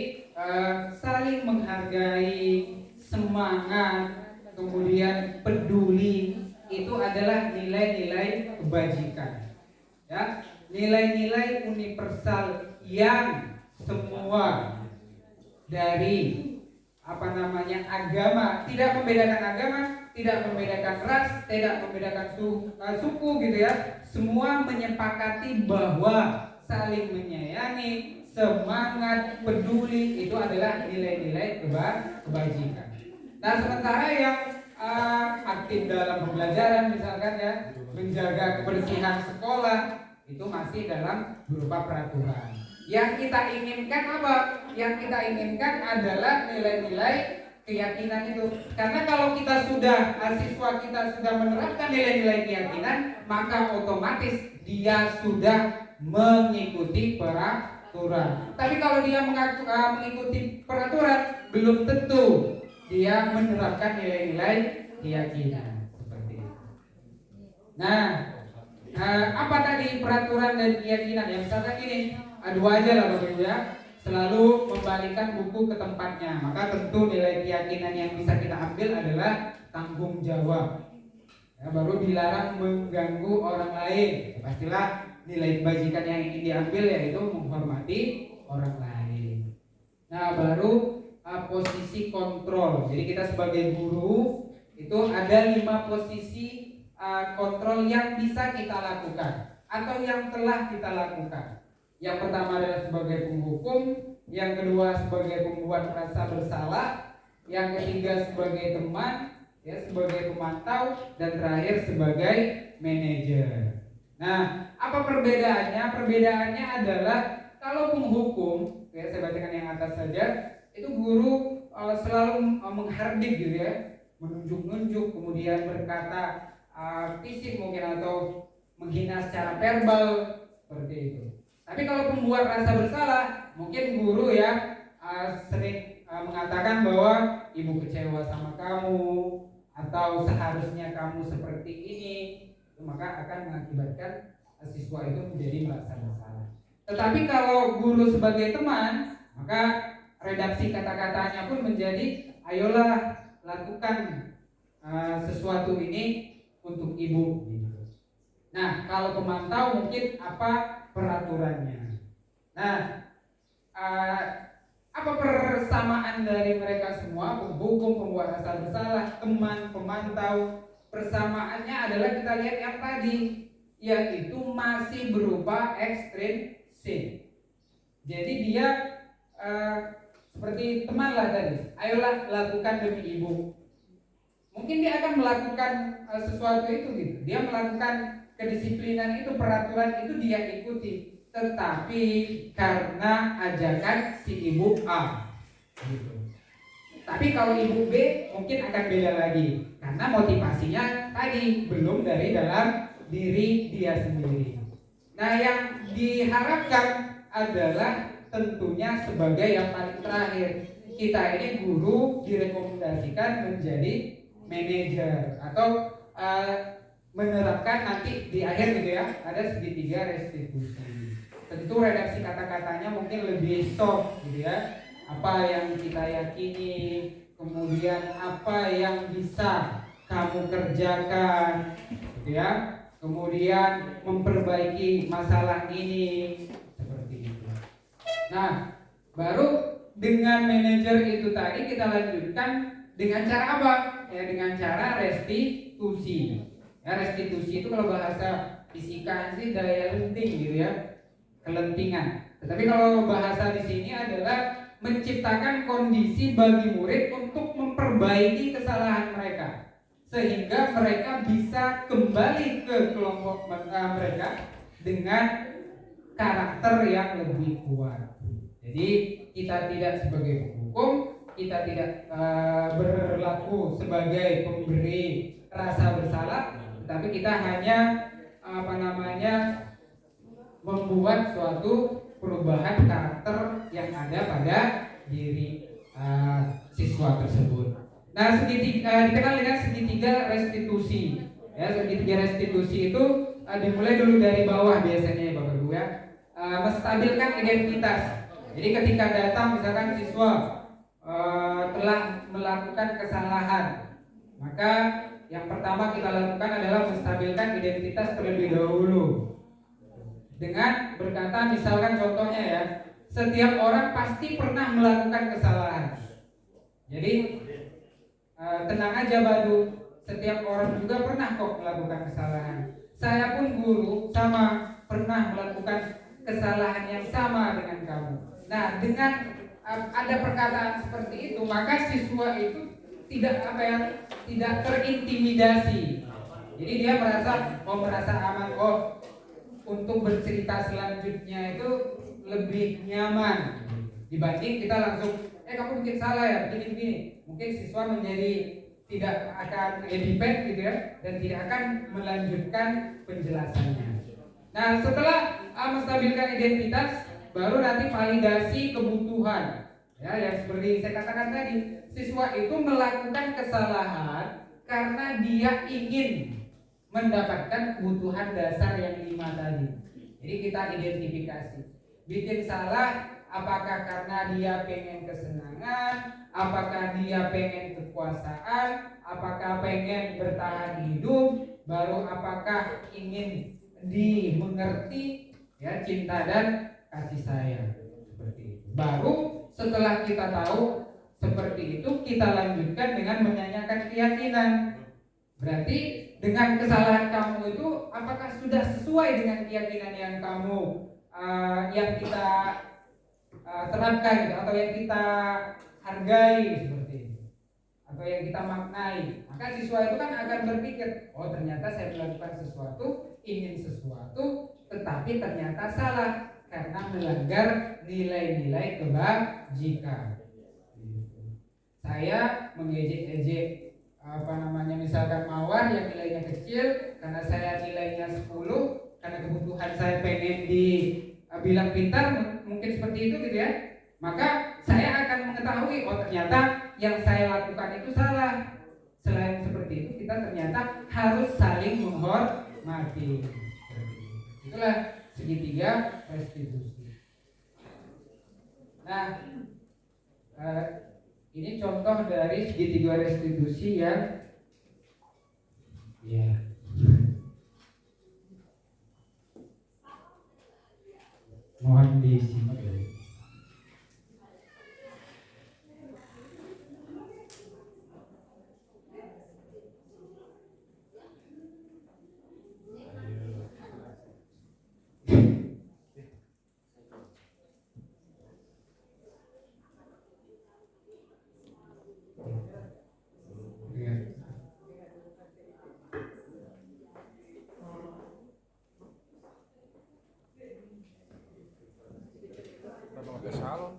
Speaker 4: saling menghargai, semangat, kemudian peduli, itu adalah nilai-nilai kebajikan. Ya, nilai-nilai universal yang semua dari agama, tidak membedakan agama, tidak membedakan ras, tidak membedakan suku gitu ya. Semua menyepakati bahwa saling menyayangi, semangat, peduli itu adalah nilai-nilai kebajikan. Nah, sementara yang aktif dalam pembelajaran misalkan ya, menjaga kebersihan sekolah, itu masih dalam berupa peraturan. Yang kita inginkan apa? Yang kita inginkan adalah nilai-nilai keyakinan itu. Karena kalau siswa kita sudah menerapkan nilai-nilai keyakinan, maka otomatis dia sudah mengikuti peraturan. Tapi kalau dia mengikuti peraturan, belum tentu dia menerapkan nilai-nilai keyakinan seperti itu. Nah, apa tadi peraturan dan keyakinan? Ya misalkan ini, dua aja lah Bapak Ibu ya. Selalu membalikan buku ke tempatnya. Maka tentu nilai keyakinan yang bisa kita ambil adalah tanggung jawab. Ya, baru dilarang mengganggu orang lain. Ya, pastilah nilai kebajikan yang ingin diambil yaitu menghormati orang lain. Nah, baru posisi kontrol. Jadi kita sebagai guru itu ada 5 posisi kontrol yang bisa kita lakukan atau yang telah kita lakukan. Yang pertama adalah sebagai penghukum, yang kedua sebagai pembuat merasa bersalah, yang ketiga sebagai teman, ya sebagai pemantau, dan terakhir sebagai manajer. Nah, apa perbedaannya? Perbedaannya adalah kalau penghukum, ya saya bacakan yang atas saja, itu guru selalu menghardik gitu ya, menunjuk-nunjuk, kemudian berkata fisik mungkin atau menghina secara verbal seperti itu. Tapi kalau pembuat rasa bersalah, mungkin guru ya sering mengatakan bahwa ibu kecewa sama kamu atau seharusnya kamu seperti ini, maka akan mengakibatkan siswa itu menjadi merasa bersalah. Tetapi kalau guru sebagai teman, maka redaksi kata-katanya pun menjadi ayolah lakukan sesuatu ini untuk ibu. Nah, kalau pemantau mungkin apa peraturannya. Nah, apa persamaan dari mereka semua? Penghukum, pembuat rasa bersalah, teman, pemantau. Persamaannya adalah kita lihat yang tadi, yaitu masih berupa extrinsic. Jadi dia seperti teman lah tadi. Ayolah lakukan demi ibu. Mungkin dia akan melakukan sesuatu itu gitu. Dia melakukan kedisiplinan itu, peraturan itu dia ikuti, tetapi karena ajakan si ibu A gitu. Tapi kalau ibu B mungkin akan beda lagi, karena motivasinya tadi belum dari dalam diri dia sendiri. Nah, yang diharapkan adalah tentunya sebagai yang paling terakhir, kita ini guru direkomendasikan menjadi manajer atau menerapkan nanti di akhir gitu ya, ada segitiga restitusi. Tentu redaksi kata-katanya mungkin lebih soft gitu ya. Apa yang kita yakini, kemudian apa yang bisa kamu kerjakan gitu ya. Kemudian memperbaiki masalah ini seperti itu. Nah, baru dengan manajer itu tadi kita lanjutkan dengan cara apa? Ya dengan cara restitusi. Ya, restitusi itu kalau bahasa fisika sih daya lenting gitu ya, kelentingan. Tetapi kalau bahasa di sini adalah menciptakan kondisi bagi murid untuk memperbaiki kesalahan mereka, sehingga mereka bisa kembali ke kelompok mereka dengan karakter yang lebih kuat. Jadi kita tidak sebagai penghukum, kita tidak berlaku sebagai pemberi rasa bersalah, tapi kita hanya membuat suatu perubahan karakter yang ada pada diri siswa tersebut. Nah, dikenal dengan segitiga restitusi. Ya, segitiga restitusi itu dimulai dulu dari bawah biasanya ya Bapak Ibu ya. Menstabilkan identitas. Jadi ketika datang misalkan siswa telah melakukan kesalahan, maka yang pertama kita lakukan adalah menstabilkan identitas terlebih dahulu dengan berkata, misalkan contohnya ya, setiap orang pasti pernah melakukan kesalahan. Jadi tenang aja Badu, setiap orang juga pernah kok melakukan kesalahan. Saya pun guru sama pernah melakukan kesalahan yang sama dengan kamu. Nah, dengan ada perkataan seperti itu, maka siswa itu tidak terintimidasi. Jadi dia merasa aman. Oh, untuk bercerita selanjutnya itu lebih nyaman dibanding kita langsung kamu mungkin salah ya begini. Mungkin siswa menjadi tidak akan depend gitu ya, dan tidak akan melanjutkan penjelasannya. Nah, setelah menstabilkan identitas, baru nanti validasi kebutuhan. Ya, yang seperti saya katakan tadi, siswa itu melakukan kesalahan karena dia ingin mendapatkan kebutuhan dasar yang 5 tadi. Jadi kita identifikasi. Bikin salah apakah karena dia pengen kesenangan, apakah dia pengen kekuasaan, apakah pengen bertahan hidup, baru apakah ingin dimengerti, ya, cinta dan kasih sayang, seperti itu. Baru setelah kita tahu seperti itu, kita lanjutkan dengan menanyakan keyakinan. Berarti dengan kesalahan kamu itu apakah sudah sesuai dengan keyakinan yang kamu yang kita terapkan gitu, atau yang kita hargai seperti itu, atau yang kita maknai. Maka siswa itu kan akan berpikir, oh ternyata saya melakukan sesuatu, ingin sesuatu, tetapi ternyata salah karena melanggar nilai-nilai kebajikan. Saya mengejek-ejek misalkan mawar yang nilainya kecil, karena saya nilainya 10, karena kebutuhan saya pengen dibilang pintar, mungkin seperti itu gitu ya. Maka saya akan mengetahui, oh ternyata yang saya lakukan itu salah. Selain seperti itu, kita ternyata harus saling menghormati. Itulah segitiga restitusi. Nah, ini contoh dari segitiga restitusi yang ya. Mohon disimak ya.
Speaker 3: Kita pakai salon.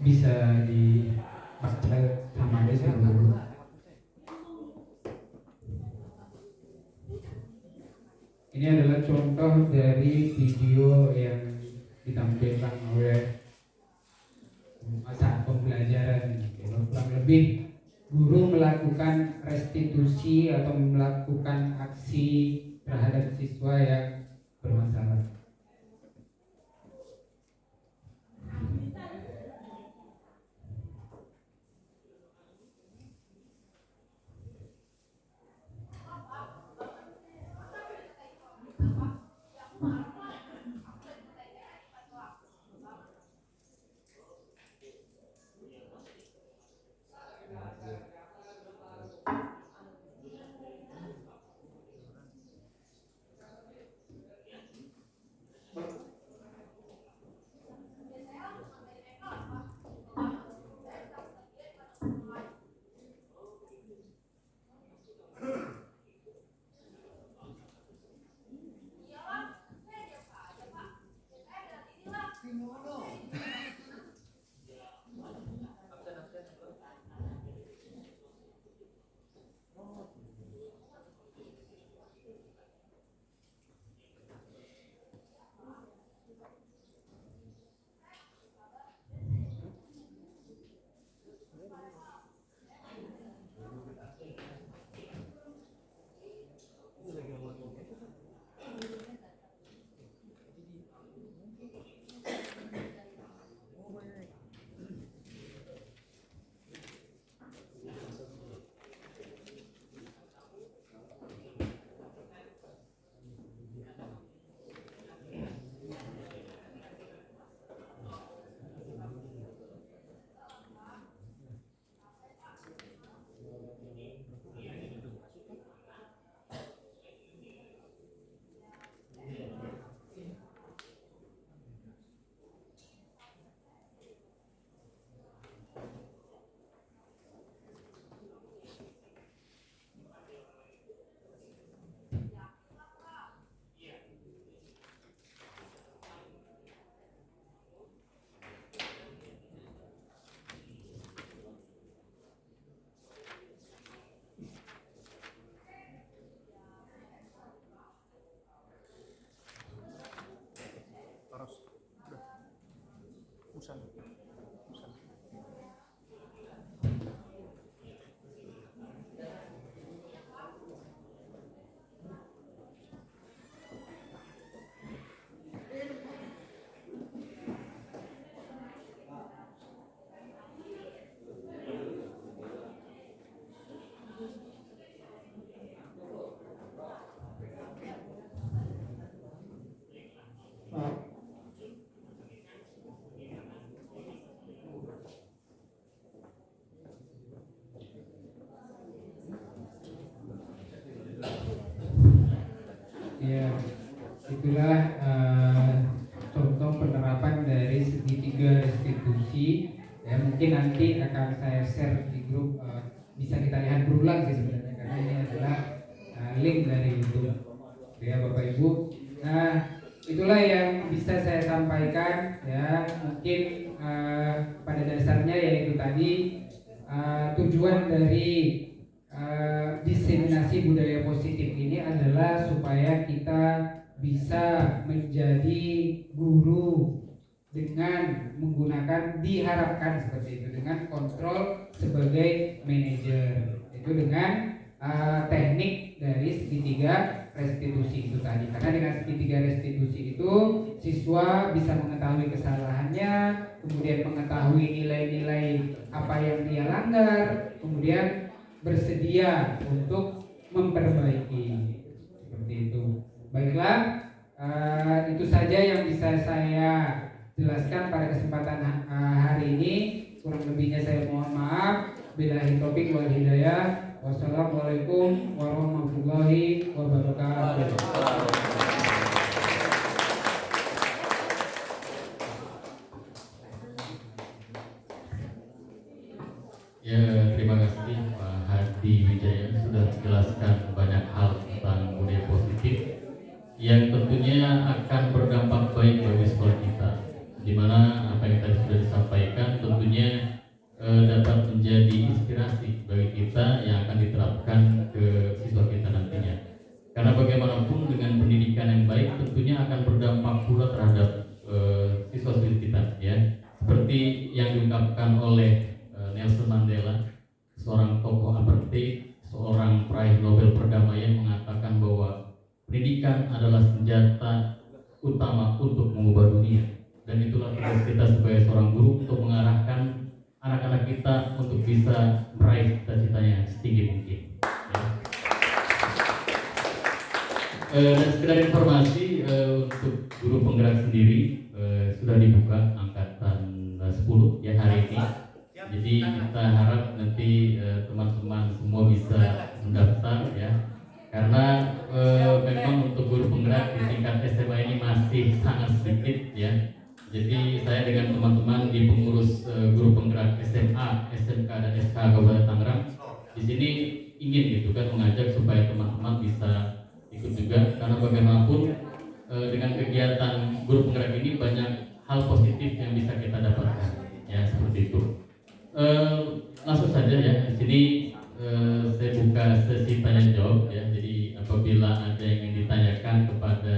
Speaker 4: Bisa dibaca sama aja sih dulu. Ini adalah contoh dari video yang ditampilkan oleh saat pembelajaran. Kurang lebih guru melakukan restitusi atau melakukan aksi terhadap siswa yang bermasalah. mungkin nanti akan saya share di grup, bisa kita lihat berulang sih sebenarnya karena ini adalah link dari YouTube ya Bapak Ibu. Nah itulah yang bisa saya sampaikan ya, mungkin pada dasarnya yaitu tadi tujuan dari diseminasi budaya positif ini adalah supaya kita bisa menjadi guru dengan menggunakan, diharapkan seperti itu, dengan kontrol sebagai manajer, itu dengan teknik dari segitiga restitusi itu tadi. Karena dengan segitiga restitusi itu siswa bisa mengetahui kesalahannya, kemudian mengetahui nilai-nilai apa yang dia langgar, kemudian bersedia untuk memperbaiki, seperti itu. Baiklah, itu saja yang bisa saya jelaskan pada kesempatan hari ini. Kurang lebihnya saya mohon maaf. Billahi taufiq wal hidayah. Wassalamualaikum warahmatullahi wabarakatuh.
Speaker 1: Ya, terima kasih Pak Hadi Wijaya sudah menjelaskan banyak hal tentang budaya positif yang tentunya akan berdampak baik bagi sekolah kita, di mana apa yang tadi sudah disampaikan tentunya dapat menjadi inspirasi bagi kita yang akan diterapkan ke siswa kita nantinya. Karena bagaimanapun dengan pendidikan yang baik tentunya akan berdampak pula terhadap siswa-siswi kita ya. Seperti yang diungkapkan oleh Nelson Mandela, seorang tokoh apartheid, seorang peraih Nobel perdamaian, mengatakan bahwa pendidikan adalah senjata utama untuk mengubah dunia. Dan itulah tugas kita sebagai seorang guru untuk mengarahkan anak-anak kita untuk bisa meraih cita-citanya setinggi mungkin ya. Dan sekedar informasi untuk guru penggerak sendiri sudah dibuka angkatan 10 ya hari ini. Jadi kita harap nanti teman-teman semua bisa mendaftar ya, karena memang untuk guru penggerak di tingkat SMA ini masih sangat sedikit ya. Jadi saya dengan teman-teman di pengurus guru penggerak SMA, SMK dan SK Kabupaten Tangerang di sini ingin gitu kan mengajak supaya teman-teman bisa ikut juga, karena bagaimanapun dengan kegiatan guru penggerak ini banyak hal positif yang bisa kita dapatkan ya, seperti itu. Langsung saja ya, di sini saya buka sesi tanya jawab ya. Jadi apabila ada yang ingin ditanyakan kepada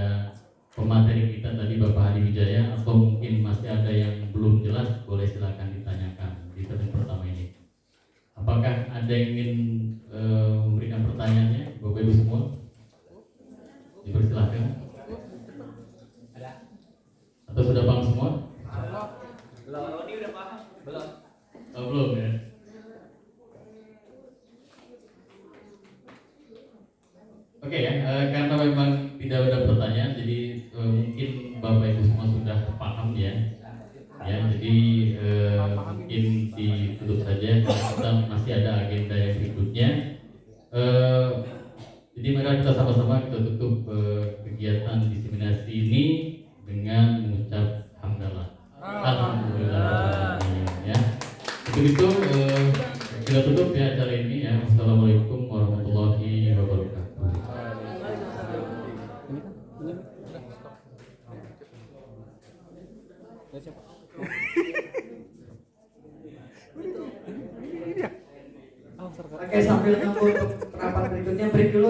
Speaker 1: pemateri kita tadi Bapak Hadi Wijaya, atau mungkin masih ada yang belum jelas, boleh silakan ditanyakan di sesi pertama ini. Apakah ada yang ingin memberikan pertanyaannya, Bapak Ibu semua? Dipersilahkan. Atau sudah paham semua?
Speaker 3: Belum, ini udah paham. Belum.
Speaker 1: Oh, belum ya. Oke ya, karena memang tidak ada pertanyaan, jadi mungkin Bapak Ibu semua sudah paham ya. Ya, jadi mungkin ditutup saja karena kita masih ada agenda yang berikutnya. Jadi mari kita sama-sama kita tutup kegiatan diseminasi ini dengan mengucap hamdalah. Alhamdulillah. Ya. Itu kita tutup ya acara ini ya. Wassalamualaikum warahmatullahi wabarakatuh.
Speaker 2: Oke, sambil nunggu untuk rapat berikutnya, break dulu.